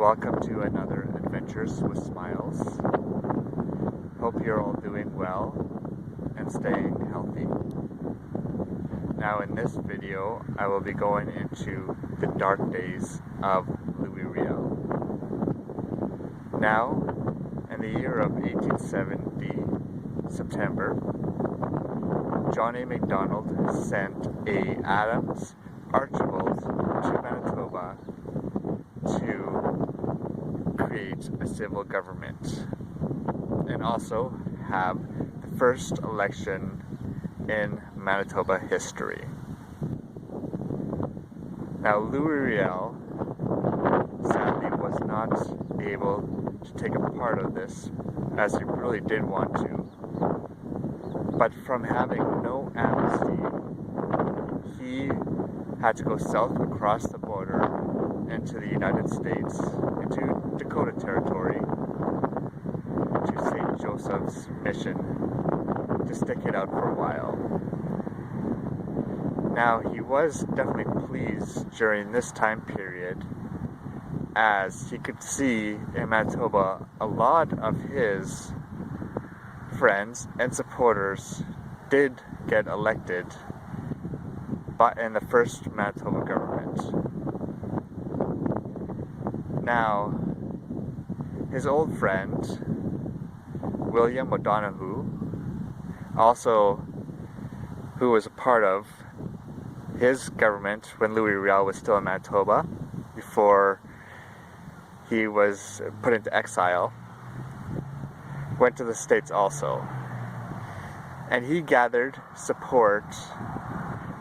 welcome to another Adventures with Smiles. Hope you're all doing well and staying healthy. Now in this video, I will be going into the dark days of Louis Riel. Now, in the year of 1870, September, John A. Macdonald sent a Adams Archibald to Manitoba to create a civil government and also have the first election in Manitoba history. Now, Louis Riel sadly was not able to take a part of this, as he really did want to. But from having no amnesty, he had to go south across the border into the United States, into Dakota Territory, to St. Joseph's Mission, to stick it out for a while. Now, he was definitely pleased during this time period, as he could see in Manitoba a lot of his friends and supporters did get elected in the first Manitoba government. Now, his old friend, William O'Donoghue, also who was a part of his government when Louis Riel was still in Manitoba, before he was put into exile, went to the States also. And he gathered support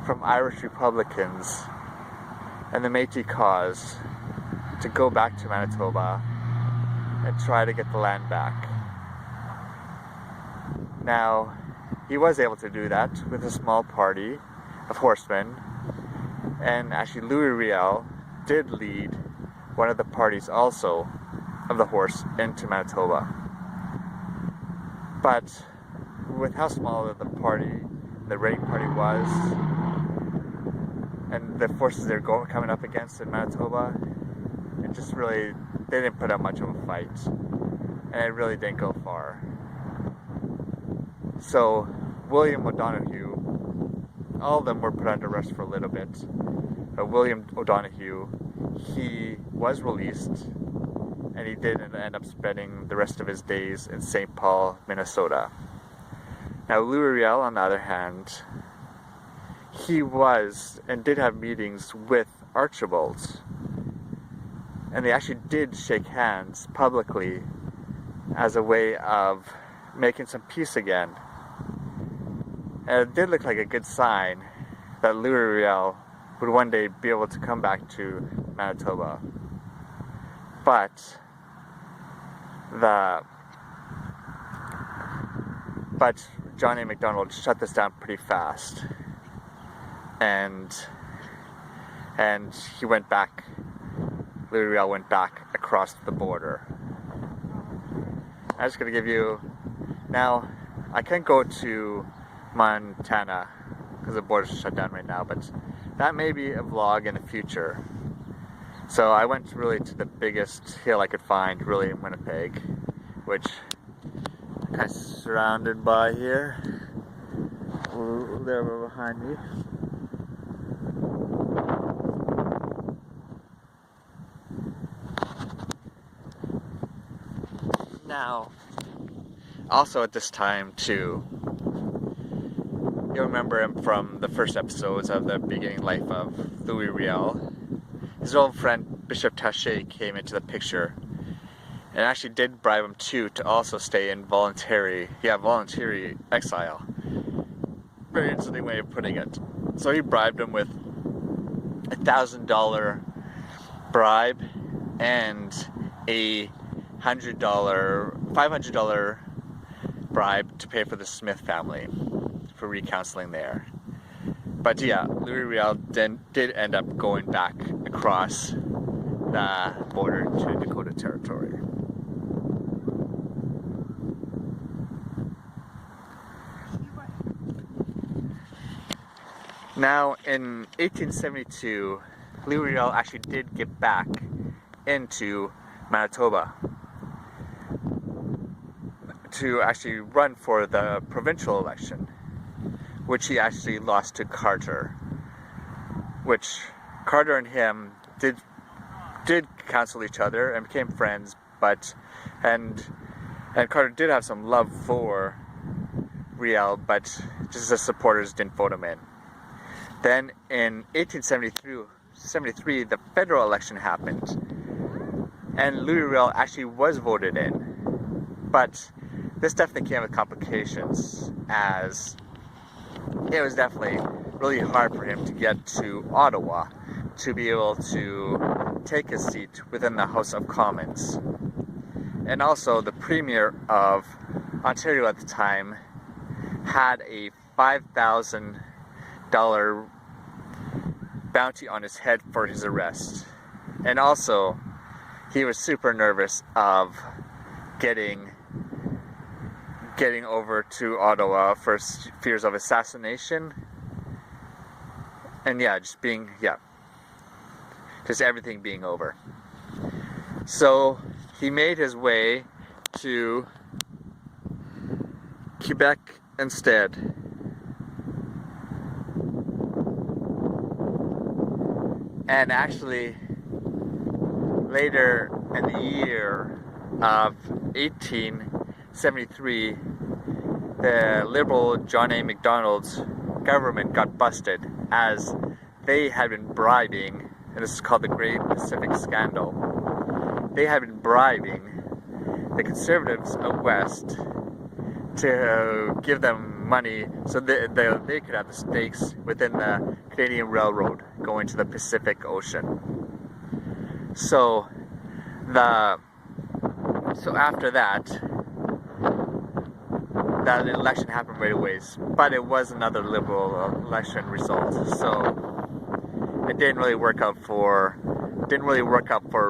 from Irish Republicans and the Métis cause to go back to Manitoba and try to get the land back. Now, he was able to do that with a small party of horsemen, and actually Louis Riel did lead one of the parties also of the horse into Manitoba. But with how small the party, the Reagan Party was, and the forces they're coming up against in Manitoba, it just really, they didn't put up much of a fight, and it really didn't go far. So William O'Donoghue, all of them were put under arrest for a little bit, but William O'Donoghue, he was released, and he did end up spending the rest of his days in St. Paul, Minnesota. Now, Louis Riel, on the other hand, he was and did have meetings with Archibald, and they actually did shake hands publicly as a way of making some peace again. And it did look like a good sign that Louis Riel would one day be able to come back to Manitoba. But John A. Macdonald shut this down pretty fast, and he went back. Louis Riel went back across the border. I'm just going to give you, now I can't go to Montana because the border's shut down right now, but that may be a vlog in the future. So I went really to the biggest hill I could find, really, in Winnipeg, which I'm kind of surrounded by here. There behind me. Now, also at this time too, you'll remember him from the first episodes of the beginning life of Louis Riel. His old friend Bishop Taché came into the picture and actually did bribe him too to also stay in voluntary exile. Very interesting way of putting it. So he bribed him with $1,000 bribe and a $500 bribe to pay for the Smith family for recounseling there. But yeah, Louis Riel did end up going back across the border to Dakota Territory. Now, in 1872, Louis Riel actually did get back into Manitoba, to actually run for the provincial election, which he actually lost to Carter, which Carter and him did cancel each other and became friends, but and Carter did have some love for Riel, but just the supporters didn't vote him in. Then in 1873, the federal election happened, and Louis Riel actually was voted in, but this definitely came with complications, as it was definitely really hard for him to get to Ottawa to be able to take his seat within the House of Commons. And also, the Premier of Ontario at the time had a $5,000 bounty on his head for his arrest. And also, he was super nervous of getting over to Ottawa for fears of assassination. And just everything being over. So he made his way to Quebec instead. And actually, later in the year of 1873, the Liberal John A. Macdonald's government got busted, as they had been bribing, and this is called the Great Pacific Scandal. They had been bribing the Conservatives out west to give them money so they could have the stakes within the Canadian Railroad going to the Pacific Ocean. So after that election happened right away, but it was another Liberal election result. So it didn't really work out for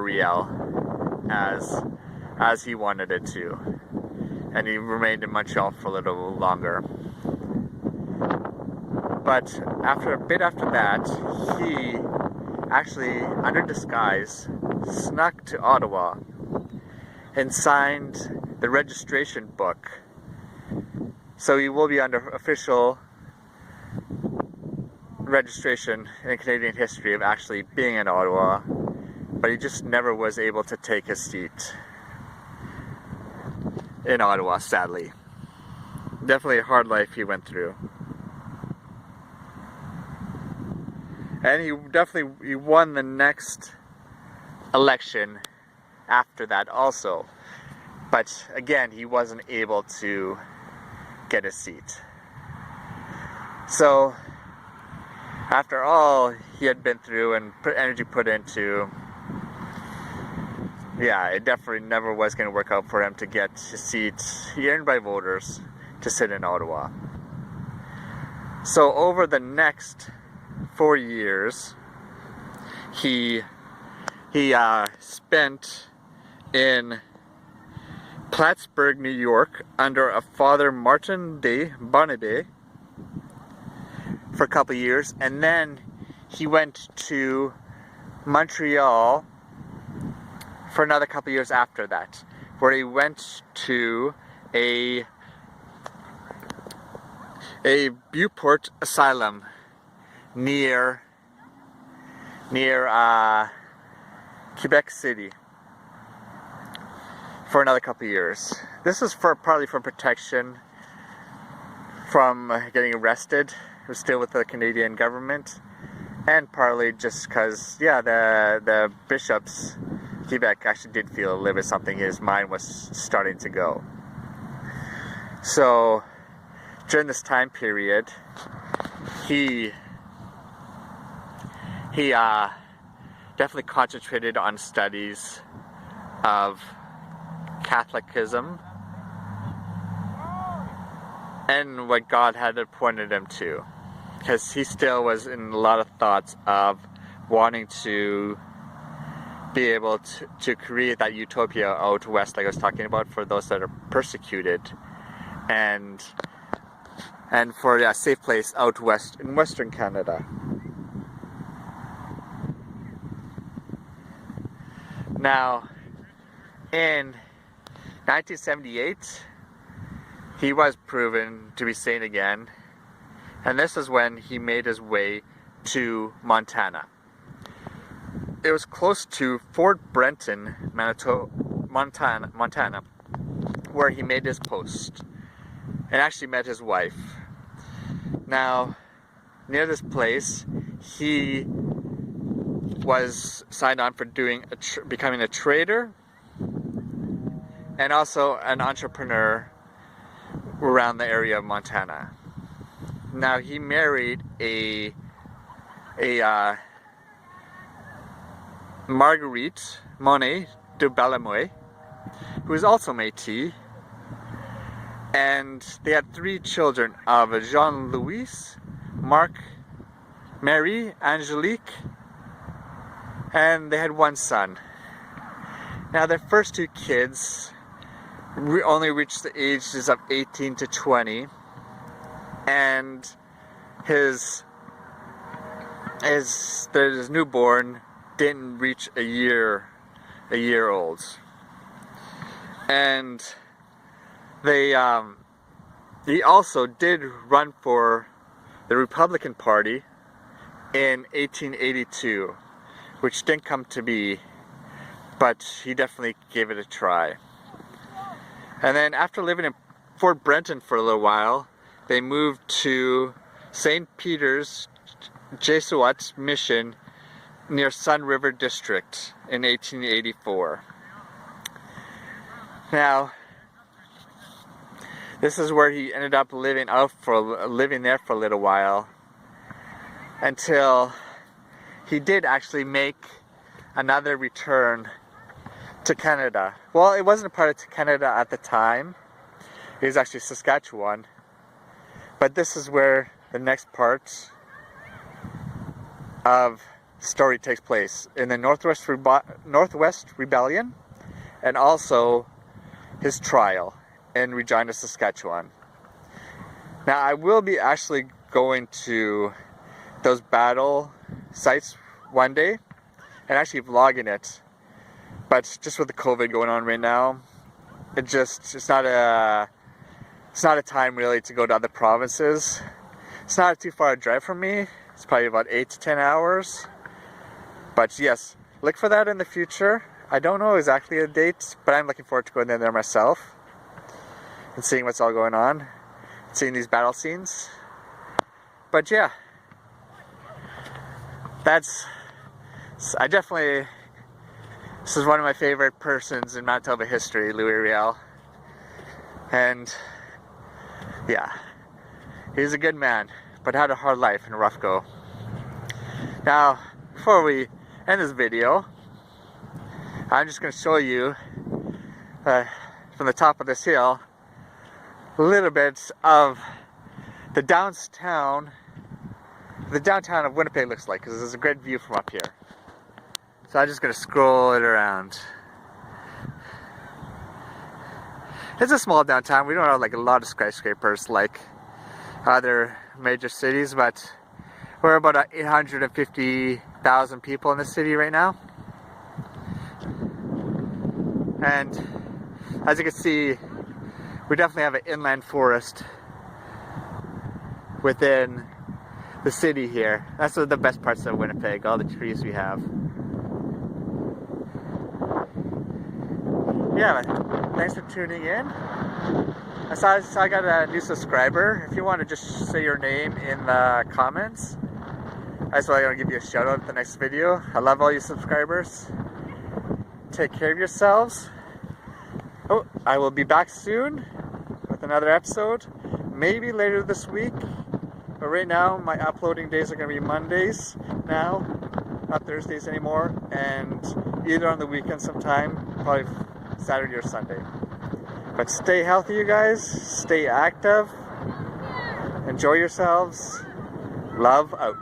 Riel as he wanted it to, and he remained in Montreal for a little longer. But a bit after that, he actually, under disguise, snuck to Ottawa and signed the registration book. So he will be under official registration in Canadian history of actually being in Ottawa, but he just never was able to take his seat in Ottawa, sadly. Definitely a hard life he went through. And he won the next election after that also. But again, he wasn't able to get a seat. So after all he had been through and energy put into, it definitely never was going to work out for him to get a seat he earned by voters to sit in Ottawa. So over the next 4 years, he spent in Plattsburgh, New York, under a Father Martin de Barnabé for a couple of years, and then he went to Montreal for another couple of years after that, where he went to a Beauport Asylum near Quebec City for another couple of years. This was partly for protection from getting arrested. It was still with the Canadian government, and partly just because, the bishops Quebec actually did feel a little bit something. His mind was starting to go. So during this time period, he definitely concentrated on studies of Catholicism and what God had appointed him to, because he still was in a lot of thoughts of wanting to be able to create that utopia out west, like I was talking about, for those that are persecuted, and for a safe place out west in Western Canada. Now, In 1978, he was proven to be sane again, and this is when he made his way to Montana. It was close to Fort Benton, Montana, where he made his post and actually met his wife. Now, near this place, he was signed on for becoming a trader and also an entrepreneur around the area of Montana. Now, he married a Marguerite Monet de Balamoy, who is also Métis, and they had 3 children of Jean-Louis, Marc, Marie, Angelique, and they had 1 son. Now, their first 2 kids only reached the ages of 18 to 20, and his newborn didn't reach a year old. And he also did run for the Republican Party in 1882, which didn't come to be, but he definitely gave it a try. And then after living in Fort Benton for a little while, they moved to St. Peter's Jesuit Mission near Sun River District in 1884. Now, this is where he ended up living there for a little while, until he did actually make another return to Canada. Well, it wasn't a part of Canada at the time. It was actually Saskatchewan. But this is where the next part of the story takes place, in the Northwest Rebellion, and also his trial in Regina, Saskatchewan. Now, I will be actually going to those battle sites one day and actually vlogging it, but just with the COVID going on right now, it's not a time really to go to other provinces. It's not too far a drive from me. It's probably about 8 to 10 hours. But yes, look for that in the future. I don't know exactly a date, but I'm looking forward to going in there myself and seeing what's all going on, seeing these battle scenes. But yeah, this is one of my favorite persons in Manitoba history, Louis Riel. And yeah, he's a good man, but had a hard life and a rough go. Now, before we end this video, I'm just going to show you from the top of this hill a little bit of the downtown of Winnipeg looks like, because there's a great view from up here. So I'm just going to scroll it around. It's a small downtown. We don't have like a lot of skyscrapers like other major cities, but we're about 850,000 people in the city right now. And as you can see, we definitely have an inland forest within the city here. That's one of the best parts of Winnipeg, all the trees we have. Yeah, thanks for tuning in. I saw I got a new subscriber. If you want to just say your name in the comments, that's why I'm going to give you a shout out at the next video. I love all you subscribers. Take care of yourselves. Oh, I will be back soon with another episode, maybe later this week. But right now, my uploading days are going to be Mondays now, not Thursdays anymore, and either on the weekend sometime, probably Saturday or Sunday. But stay healthy, you guys. Stay active. Enjoy yourselves. Love out.